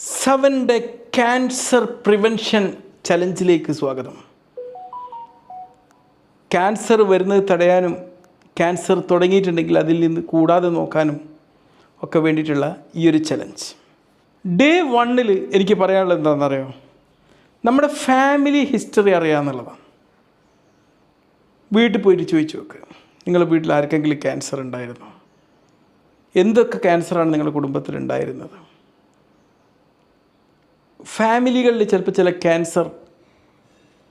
7 day cancer prevention ചലഞ്ചിലേക്ക് സ്വാഗതം. Cancer വരുന്നത് തടയാനും ക്യാൻസർ തുടങ്ങിയിട്ടുണ്ടെങ്കിൽ അതിൽ നിന്ന് കൂടാതെ നോക്കാനും ഒക്കെ വേണ്ടിയിട്ടുള്ള ഈ ഒരു ചലഞ്ച്. ഡേ 1 എനിക്ക് പറയാനുള്ളത് എന്താണെന്നറിയോ? നമ്മുടെ ഫാമിലി ഹിസ്റ്ററി അറിയാമെന്നുള്ളതാണ്. വീട്ടിൽ പോയിട്ട് ചോദിച്ചു നോക്ക്, നിങ്ങളുടെ വീട്ടിൽ ആർക്കെങ്കിലും ക്യാൻസർ ഉണ്ടായിരുന്നോ? എന്തൊക്കെ ക്യാൻസറാണ് നിങ്ങളുടെ കുടുംബത്തിൽ ഉണ്ടായിരുന്നത്? ഫാമിലികളിൽ ചിലപ്പോൾ ചില ക്യാൻസർ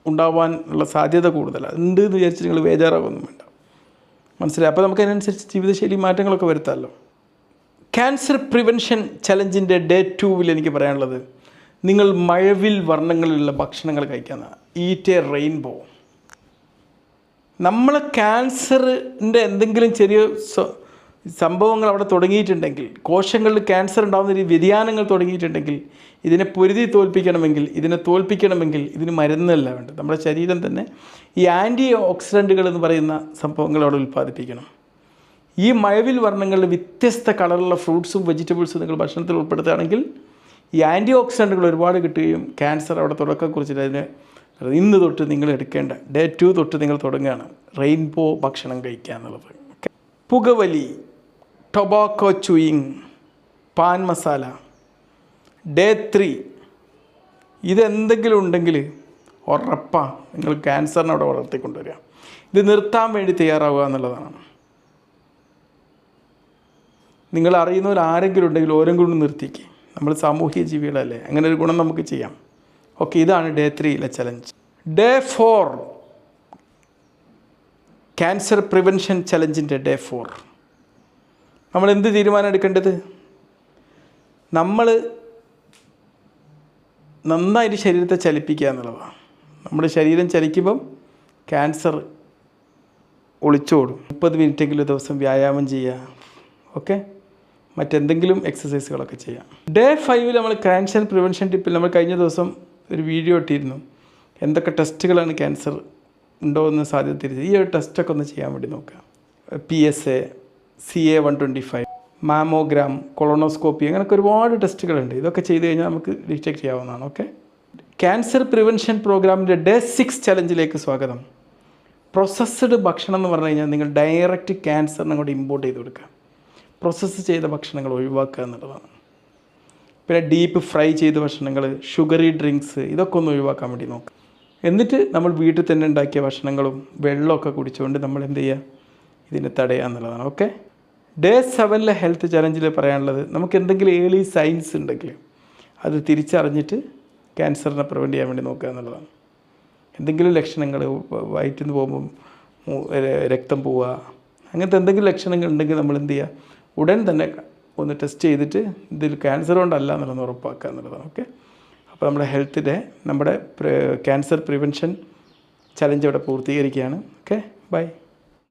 ഉണ്ടാവാനുള്ള സാധ്യത കൂടുതലാണ്. ഉണ്ട് എന്ന് വിചാരിച്ച് നിങ്ങൾ ബേജാറാകൊന്നും വേണ്ട, മനസ്സിലായി? അപ്പോൾ നമുക്ക് അതിനനുസരിച്ച് ജീവിതശൈലി മാറ്റങ്ങളൊക്കെ വരുത്താമല്ലോ. ക്യാൻസർ പ്രിവെൻഷൻ ചലഞ്ചിൻ്റെ ഡേ 2 എനിക്ക് പറയാനുള്ളത്, നിങ്ങൾ മഴവിൽ വർണ്ണങ്ങളിലുള്ള ഭക്ഷണങ്ങൾ കഴിക്കാനാണ്. Eat A rainbow. നമ്മൾ ക്യാൻസറിൻ്റെ എന്തെങ്കിലും ചെറിയ സംഭവങ്ങൾ അവിടെ തുടങ്ങിയിട്ടുണ്ടെങ്കിൽ, കോശങ്ങളിൽ ക്യാൻസർ ഉണ്ടാകുന്ന ഒരു വ്യതിയാനങ്ങൾ തുടങ്ങിയിട്ടുണ്ടെങ്കിൽ, ഇതിനെ പൊരുതി തോൽപ്പിക്കണമെങ്കിൽ, ഇതിന് മരുന്നല്ല വേണ്ടത്. നമ്മുടെ ശരീരം തന്നെ ഈ ആൻറ്റി ഓക്സിഡൻറ്റുകൾ എന്ന് പറയുന്ന സംഭവങ്ങൾ അവിടെ ഉൽപ്പാദിപ്പിക്കണം. ഈ മഴവിൽ വർണ്ണങ്ങളിൽ വ്യത്യസ്ത കളറുള്ള ഫ്രൂട്ട്സും വെജിറ്റബിൾസും നിങ്ങൾ ഭക്ഷണത്തിൽ ഉൾപ്പെടുത്തുകയാണെങ്കിൽ ഈ ആൻറ്റി ഓക്സിഡൻറ്റുകൾ ഒരുപാട് കിട്ടുകയും ക്യാൻസർ അവിടെ തുടക്കം കുറിച്ചിട്ട് അതിന് ഇന്ന് തൊട്ട് നിങ്ങൾ എടുക്കേണ്ട ഡേ 2 തൊട്ട് നിങ്ങൾ തുടങ്ങുകയാണ് റെയിൻബോ ഭക്ഷണം കഴിക്കുക എന്നുള്ളത്. പുകവലി, tobacco chewing, pan masala. Day 3 ഇതെന്തെങ്കിലും ഉണ്ടെങ്കിൽ ഉറപ്പാണ് നിങ്ങൾ ക്യാൻസറിനെ അവിടെ വളർത്തിക്കൊണ്ടുവരിക. ഇത് നിർത്താൻ വേണ്ടി തയ്യാറാവുക എന്നുള്ളതാണ്. നിങ്ങൾ അറിയുന്നവർ ആരെങ്കിലും ഉണ്ടെങ്കിൽ ഓരെങ്കിലും നിർത്തിക്കുക. നമ്മൾ സാമൂഹിക ജീവികളല്ലേ, അങ്ങനെ ഒരു ഗുണം നമുക്ക് ചെയ്യാം. ഓക്കെ, ഇതാണ് day 3 challenge. Day 4 cancer prevention ചലഞ്ചിൻ്റെ ഡേ 4 നമ്മൾ എന്ത് തീരുമാനം എടുക്കേണ്ടത്? നമ്മൾ നന്നായിട്ട് ശരീരത്തെ ചലിപ്പിക്കുക എന്നുള്ളതാണ്. നമ്മുടെ ശരീരം ചലിക്കുമ്പം ക്യാൻസർ ഒളിച്ചോടും. 30 മിനിറ്റെങ്കിലും ദിവസം വ്യായാമം ചെയ്യുക. ഓക്കെ, മറ്റെന്തെങ്കിലും എക്സസൈസുകളൊക്കെ ചെയ്യാം. ഡേ 5 നമ്മൾ ക്യാൻസർ പ്രിവെൻഷൻ ടിപ്പിൽ നമ്മൾ കഴിഞ്ഞ ദിവസം ഒരു വീഡിയോ ഇട്ടിരുന്നു. എന്തൊക്കെ ടെസ്റ്റുകളാണ് ക്യാൻസർ ഉണ്ടോ എന്ന് സാധ്യത തിരിച്ച് ഈ ഒരു ടെസ്റ്റൊക്കെ ഒന്ന് ചെയ്യാൻ വേണ്ടി നോക്കുക. PSA, CA-125, മാമോഗ്രാം, കൊളോണോസ്കോപ്പി, അങ്ങനെയൊക്കെ ഒരുപാട് ടെസ്റ്റുകളുണ്ട്. ഇതൊക്കെ ചെയ്ത് കഴിഞ്ഞാൽ നമുക്ക് ഡിറ്റക്ട് ചെയ്യാവുന്നതാണ്. ഓക്കെ, ക്യാൻസർ പ്രിവെൻഷൻ പ്രോഗ്രാമിൻ്റെ ഡേ 6 ചലഞ്ചിലേക്ക് സ്വാഗതം. പ്രോസസ്സ്ഡ് ഭക്ഷണം എന്ന് പറഞ്ഞു കഴിഞ്ഞാൽ നിങ്ങൾ ഡയറക്റ്റ് ക്യാൻസറിനെ കൂടെ ഇമ്പോർട്ട് ചെയ്ത് കൊടുക്കുക. പ്രോസസ്സ് ചെയ്ത ഭക്ഷണങ്ങൾ ഒഴിവാക്കുക എന്നുള്ളതാണ്. പിന്നെ ഡീപ്പ് ഫ്രൈ ചെയ്ത ഭക്ഷണങ്ങൾ, ഷുഗറി ഡ്രിങ്ക്സ്, ഇതൊക്കെ ഒന്ന് ഒഴിവാക്കാൻ വേണ്ടി നോക്കുക. എന്നിട്ട് നമ്മൾ വീട്ടിൽ തന്നെ ഉണ്ടാക്കിയ ഭക്ഷണങ്ങളും വെള്ളമൊക്കെ കുടിച്ചുകൊണ്ട് നമ്മൾ എന്ത് ചെയ്യുക, ഇതിനെ തടയുക എന്നുള്ളതാണ്. ഓക്കെ, ഡേ 7 ഹെൽത്ത് ചലഞ്ചിൽ പറയാനുള്ളത്, നമുക്ക് എന്തെങ്കിലും ഏർലി സൈൻസ് ഉണ്ടെങ്കിൽ അത് തിരിച്ചറിഞ്ഞിട്ട് ക്യാൻസറിനെ പ്രിവെൻറ്റ് ചെയ്യാൻ വേണ്ടി നോക്കുക എന്നുള്ളതാണ്. എന്തെങ്കിലും ലക്ഷണങ്ങൾ, വയറ്റിൽ നിന്ന് പോകുമ്പം രക്തം പോവുക, അങ്ങനത്തെ എന്തെങ്കിലും ലക്ഷണങ്ങൾ ഉണ്ടെങ്കിൽ നമ്മൾ എന്ത് ചെയ്യുക, ഉടൻ തന്നെ ഒന്ന് ടെസ്റ്റ് ചെയ്തിട്ട് ഇതിൽ ക്യാൻസർ കൊണ്ടല്ല എന്നുള്ളത് ഉറപ്പാക്കുക എന്നുള്ളതാണ്. ഓക്കെ, അപ്പോൾ നമ്മുടെ ക്യാൻസർ പ്രിവെൻഷൻ ചലഞ്ച് ഇവിടെ പൂർത്തീകരിക്കുകയാണ്. Okay, by.